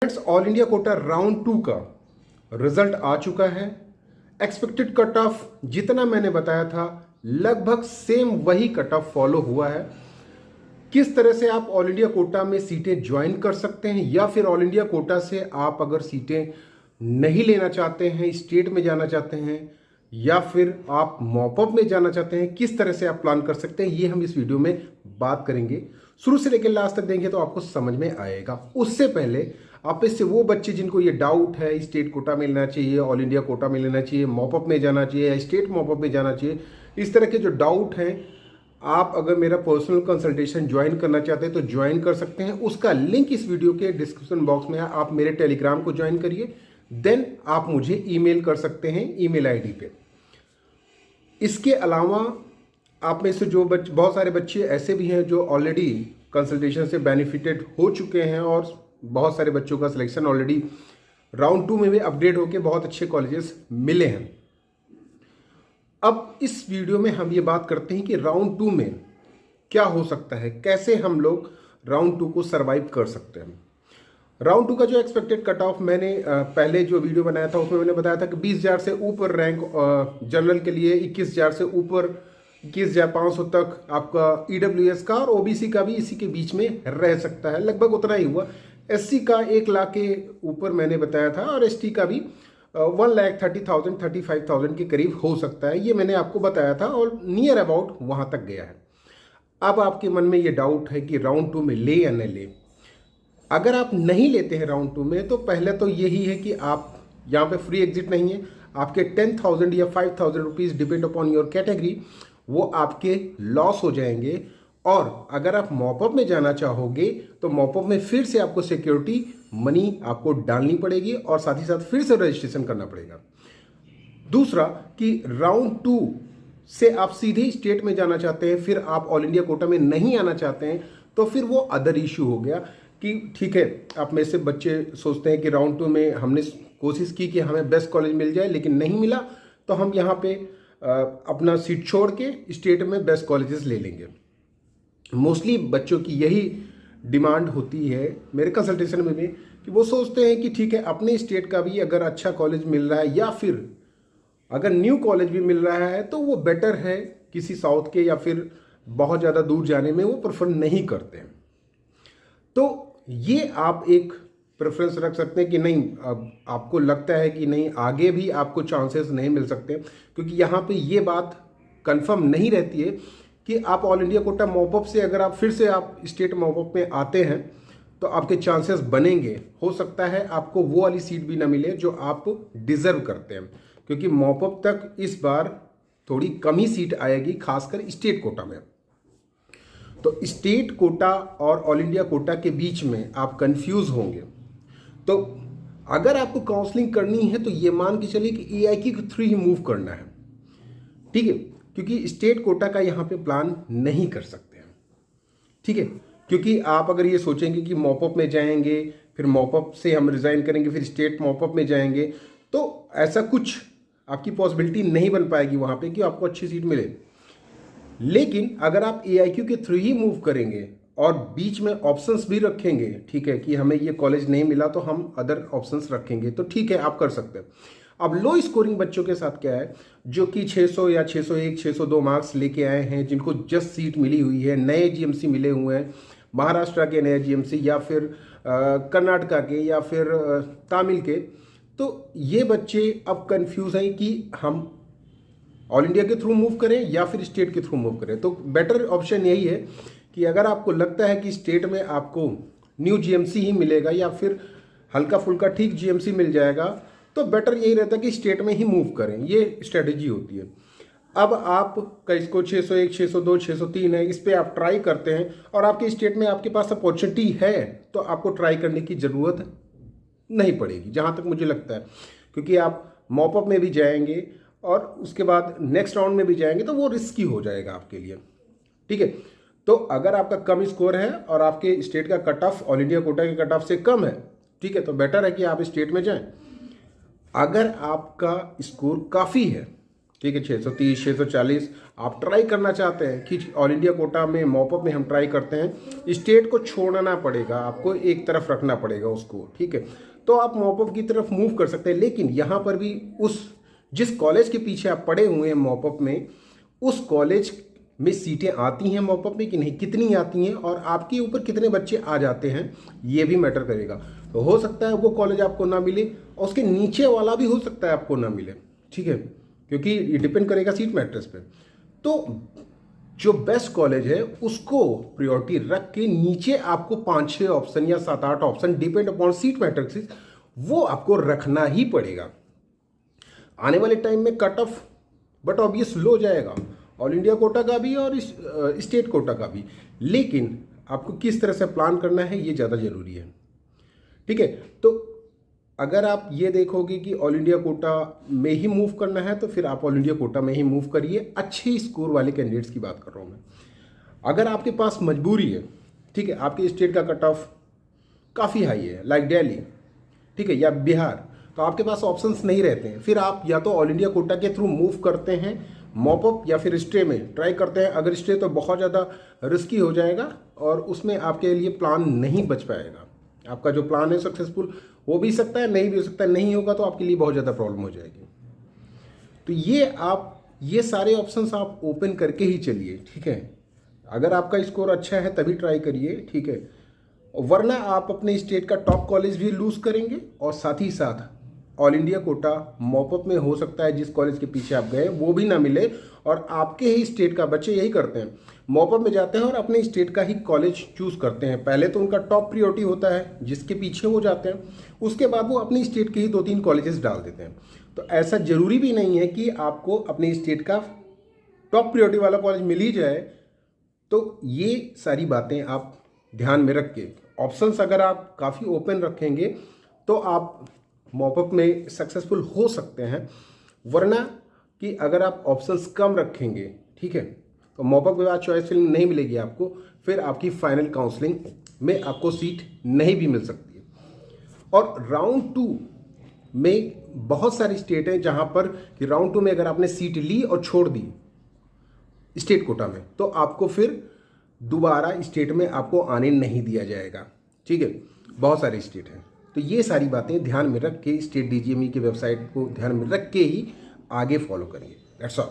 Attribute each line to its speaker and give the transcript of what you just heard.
Speaker 1: Friends, all India quota round 2 का result आ चुका है। एक्सपेक्टेड कट ऑफ जितना मैंने बताया था लगभग सेम वही कट ऑफ फॉलो हुआ है। किस तरह से आप ऑल इंडिया कोटा में सीटें ज्वाइन कर सकते हैं या फिर ऑल इंडिया कोटा से आप अगर सीटें नहीं लेना चाहते हैं, स्टेट में जाना चाहते हैं या फिर आप मॉपअप में जाना चाहते हैं, किस तरह से आप प्लान कर सकते हैं, ये हम इस वीडियो में बात करेंगे। शुरू से लेकर लास्ट तक देंगे तो आपको समझ में आएगा। उससे पहले आप इससे वो बच्चे जिनको ये डाउट है स्टेट कोटा में लेना चाहिए, ऑल इंडिया कोटा में लेना चाहिए, मॉपअप में जाना चाहिए या स्टेट मॉपअप में जाना चाहिए, इस तरह के जो डाउट हैं, आप अगर मेरा पर्सनल कंसल्टेशन ज्वाइन करना चाहते हैं तो ज्वाइन कर सकते हैं। उसका लिंक इस वीडियो के डिस्क्रिप्शन बॉक्स में है। आप मेरे टेलीग्राम को ज्वाइन करिए, देन आप मुझे ईमेल कर सकते हैं ईमेल आईडी पे। इसके अलावा आप में से जो बहुत सारे बच्चे ऐसे भी हैं जो ऑलरेडी कंसल्टेशन से बेनिफिटेड हो चुके हैं और बहुत सारे बच्चों का सिलेक्शन ऑलरेडी राउंड 2 में भी अपडेट होकर बहुत अच्छे कॉलेजेस मिले हैं। अब इस वीडियो में हम ये बात करते हैं कि राउंड 2 में क्या हो सकता है, कैसे हम लोग राउंड 2 को सरवाइव कर सकते हैं। राउंड 2 का जो एक्सपेक्टेड कट ऑफ मैंने पहले जो वीडियो बनाया था उसमें मैंने बताया था कि 20,000 से ऊपर रैंक जनरल के लिए, 21,000 से ऊपर 21,500 तक आपका EWS का और OBC का भी इसी के बीच में रह सकता है। लगभग उतना ही हुआ। SC का 1 लाख के ऊपर मैंने बताया था और ST का भी 1,30,000 35,000 के करीब हो सकता है, ये मैंने आपको बताया था और नियर अबाउट वहाँ तक गया है। अब आपके मन में ये डाउट है कि राउंड 2 में ले या न ले। अगर आप नहीं लेते हैं राउंड 2 में तो पहले तो यही है कि आप यहाँ पे फ्री एग्जिट नहीं है। आपके 10,000 या 5,000 rupees depend upon your category वो आपके लॉस हो जाएंगे। और अगर आप मॉपअप में जाना चाहोगे तो मॉपअप में फिर से आपको सिक्योरिटी मनी आपको डालनी पड़ेगी और साथ ही साथ फिर से रजिस्ट्रेशन करना पड़ेगा। दूसरा कि राउंड 2 से आप सीधे स्टेट में जाना चाहते हैं, फिर आप ऑल इंडिया कोटा में नहीं आना चाहते हैं, तो फिर वो अदर इशू हो गया कि ठीक है, आप में से बच्चे सोचते हैं कि राउंड 2 में हमने कोशिश की कि हमें बेस्ट कॉलेज मिल जाए लेकिन नहीं मिला, तो हम यहाँ पे अपना सीट छोड़ के स्टेट में बेस्ट कॉलेजेस ले लेंगे। मोस्टली बच्चों की यही डिमांड होती है मेरे कंसल्टेशन में भी कि वो सोचते हैं कि ठीक है, अपने स्टेट का भी अगर अच्छा कॉलेज मिल रहा है या फिर अगर न्यू कॉलेज भी मिल रहा है तो वो बेटर है किसी साउथ के या फिर बहुत ज़्यादा दूर जाने में वो प्रेफर नहीं करते हैं। तो ये आप एक प्रेफरेंस रख सकते हैं कि नहीं, अब आपको लगता है कि नहीं आगे भी आपको चांसेस नहीं मिल सकते, क्योंकि यहाँ पे ये बात कंफर्म नहीं रहती है कि आप ऑल इंडिया कोटा मॉपअप से अगर आप फिर से आप स्टेट मॉपअप में आते हैं तो आपके चांसेस बनेंगे। हो सकता है आपको वो वाली सीट भी ना मिले जो आप डिजर्व करते हैं, क्योंकि मॉपअप तक इस बार थोड़ी कम ही सीट आएगी, खासकर स्टेट कोटा में। तो स्टेट कोटा और ऑल इंडिया कोटा के बीच में आप कंफ्यूज होंगे। तो अगर आपको काउंसलिंग करनी है तो ये मान के चलिए कि AIQ के थ्रू ही मूव करना है, ठीक है, क्योंकि स्टेट कोटा का यहाँ पे प्लान नहीं कर सकते हैं, ठीक है। क्योंकि आप अगर ये सोचेंगे कि मॉपअप में जाएंगे, फिर मॉपअप से हम रिज़ाइन करेंगे, फिर स्टेट मॉपअप में जाएंगे, तो ऐसा कुछ आपकी पॉसिबिलिटी नहीं बन पाएगी वहाँ पे कि आपको अच्छी सीट मिले। लेकिन अगर आप AIQ के थ्रू ही मूव करेंगे और बीच में ऑप्शंस भी रखेंगे, ठीक है, कि हमें ये कॉलेज नहीं मिला तो हम अदर ऑप्शंस रखेंगे, तो ठीक है, आप कर सकते हैं। अब लो स्कोरिंग बच्चों के साथ क्या है, जो कि 600 या 601 602 मार्क्स लेके आए हैं, जिनको जस्ट सीट मिली हुई है, नए GMC मिले हुए हैं, महाराष्ट्र के नए GMC या फिर कर्नाटका के या फिर तमिल के, तो ये बच्चे अब कंफ्यूज हैं कि हम ऑल इंडिया के थ्रू मूव करें या फिर स्टेट के थ्रू मूव करें। तो बेटर ऑप्शन यही है कि अगर आपको लगता है कि स्टेट में आपको न्यू GMC ही मिलेगा या फिर हल्का फुल्का ठीक GMC मिल जाएगा, तो बेटर यही रहता है कि स्टेट में ही मूव करें। ये स्ट्रेटजी होती है। अब आप इसको 601 602 603 है, इस पर आप ट्राई करते हैं और आपके स्टेट में आपके पास अपॉर्चुनिटी है तो आपको ट्राई करने की ज़रूरत नहीं पड़ेगी, जहाँ तक मुझे लगता है, क्योंकि आप मॉपअप में भी जाएंगे और उसके बाद नेक्स्ट राउंड में भी जाएंगे तो वो रिस्की हो जाएगा आपके लिए, ठीक है। तो अगर आपका कम स्कोर है और आपके स्टेट का cut off all India quota के कट ऑफ से कम है, ठीक है, तो बेटर है कि आप स्टेट में जाएं। अगर आपका स्कोर काफ़ी है ठीक है, 630, 640 आप ट्राई करना चाहते हैं कि ऑल इंडिया कोटा में मॉपअप में हम ट्राई करते हैं, स्टेट को छोड़ना पड़ेगा, आपको एक तरफ रखना पड़ेगा उसको, ठीक है। तो आप मॉपअप की तरफ मूव कर सकते हैं, लेकिन यहाँ पर भी उस जिस कॉलेज के पीछे आप पढ़े हुए हैं मॉपअप में, उस कॉलेज में सीटें आती हैं मॉपअप में कि नहीं, कितनी आती हैं और आपके ऊपर कितने बच्चे आ जाते हैं, ये भी मैटर करेगा। तो हो सकता है वो कॉलेज आपको ना मिले और उसके नीचे वाला भी हो सकता है आपको ना मिले, ठीक है, क्योंकि ये डिपेंड करेगा सीट मैट्रिक्स पे। तो जो बेस्ट कॉलेज है उसको प्रायोरिटी रख के नीचे आपको 5-6 ऑप्शन या 7-8 option depend upon seat matrix वो आपको रखना ही पड़ेगा। आने वाले टाइम में कट ऑफ बट ऑब्वियस लो जाएगा, ऑल इंडिया कोटा का भी और स्टेट कोटा का भी, लेकिन आपको किस तरह से प्लान करना है ये ज़्यादा जरूरी है, ठीक है। तो अगर आप ये देखोगे कि ऑल इंडिया कोटा में ही मूव करना है तो फिर आप ऑल इंडिया कोटा में ही मूव करिए। अच्छे स्कोर वाले कैंडिडेट्स की बात कर रहा हूँ मैं। अगर आपके पास मजबूरी है, ठीक है, आपके स्टेट का कट ऑफ काफ़ी हाई है लाइक दिल्ली, ठीक है, या बिहार, तो आपके पास ऑप्शंस नहीं रहते हैं, फिर आप या तो ऑल इंडिया कोटा के थ्रू मूव करते हैं मॉपअप या फिर स्टे में ट्राई करते हैं। अगर स्टे तो बहुत ज़्यादा रिस्की हो जाएगा और उसमें आपके लिए प्लान नहीं बच पाएगा। आपका जो प्लान है सक्सेसफुल हो भी सकता है, नहीं भी हो सकता है, नहीं होगा तो आपके लिए बहुत ज़्यादा प्रॉब्लम हो जाएगी। तो ये सारे ऑप्शंस आप ओपन करके ही चलिए, ठीक है। अगर आपका स्कोर अच्छा है तभी ट्राई करिए, ठीक है, वरना आप अपने स्टेट का टॉप कॉलेज भी लूज करेंगे और साथ ही साथ ऑल इंडिया कोटा मॉपअप में हो सकता है जिस कॉलेज के पीछे आप गए वो भी ना मिले और आपके ही स्टेट का बच्चे यही करते हैं, मॉपअप में जाते हैं और अपने स्टेट का ही कॉलेज चूज करते हैं। पहले तो उनका टॉप प्रियोरिटी होता है जिसके पीछे वो जाते हैं, उसके बाद वो अपनी स्टेट के ही 2-3 कॉलेजेस डाल देते हैं। तो ऐसा जरूरी भी नहीं है कि आपको अपने स्टेट का टॉप प्रियोरिटी वाला कॉलेज मिल ही जाए। तो ये सारी बातें आप ध्यान में रख के ऑप्शंस अगर आप काफ़ी ओपन रखेंगे तो आप मॉपअप में सक्सेसफुल हो सकते हैं, वरना कि अगर आप ऑप्शंस कम रखेंगे, ठीक है, तो मॉपअप के बाद चॉइस फिलिंग नहीं मिलेगी आपको, फिर आपकी फाइनल काउंसलिंग में आपको सीट नहीं भी मिल सकती है। और राउंड 2 में बहुत सारी स्टेट हैं जहां पर कि राउंड 2 में अगर आपने सीट ली और छोड़ दी स्टेट कोटा में तो आपको फिर दोबारा स्टेट में आपको आने नहीं दिया जाएगा, ठीक है, बहुत सारे स्टेट हैं। तो ये सारी बातें ध्यान में रख के स्टेट DGME की वेबसाइट को ध्यान में रख के ही आगे फॉलो करिए। That's all.